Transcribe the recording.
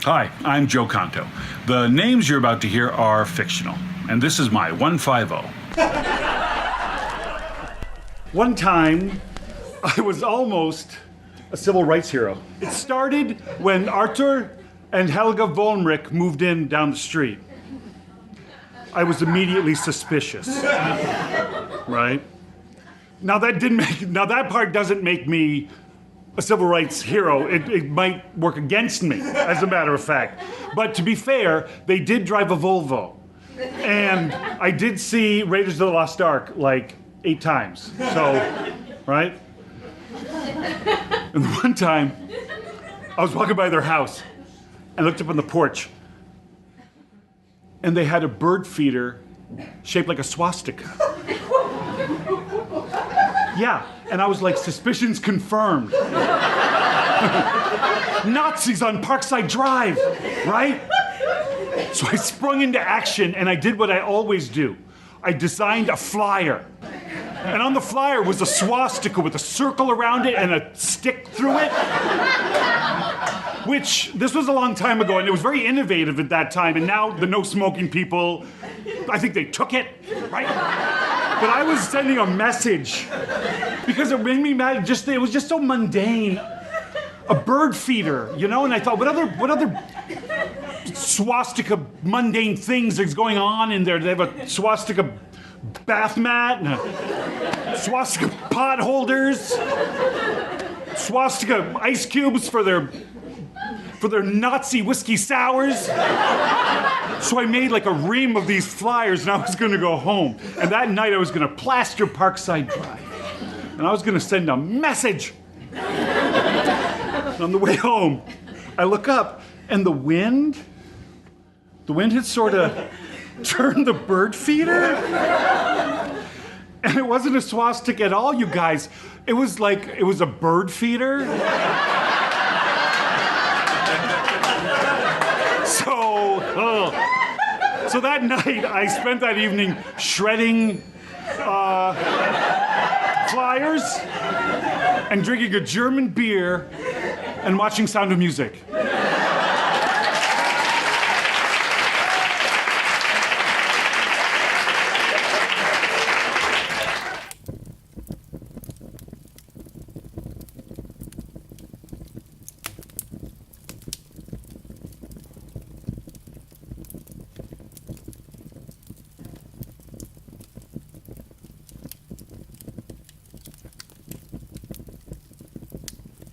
Hi, I'm Joe Conto. The names you're about to hear are fictional, and this is my 150. One time, I was almost a civil rights hero. It started when Arthur and Helga Volmrich moved in down the street. I was immediately suspicious, right? Now that part doesn't make me a civil rights hero. It might work against me, as a matter of fact. But to be fair, they did drive a Volvo. And I did see Raiders of the Lost Ark like 8 times. So, right? And one time, I was walking by their house and looked up on the porch. And they had a bird feeder shaped like a swastika. Yeah, and I was like, suspicions confirmed. Nazis on Parkside Drive, right? So I sprung into action and I did what I always do. I designed a flyer. And on the flyer was a swastika with a circle around it and a stick through it. Which, this was a long time ago, and it was very innovative at that time, and now the no smoking people, I think they took it, right? But I was sending a message because it made me mad. It was just so mundane. A bird feeder, you know? And I thought, what other swastika mundane things is going on in there? They have a swastika bath mat and a swastika pot holders, swastika ice cubes for their Nazi whiskey sours. So I made like a ream of these flyers and I was gonna go home. And that night I was gonna plaster Parkside Drive. And I was gonna send a message. And on the way home, I look up and the wind had sort of turned the bird feeder. And it wasn't a swastika at all, you guys. It was a bird feeder. So that night, I spent that evening shredding flyers and drinking a German beer and watching Sound of Music.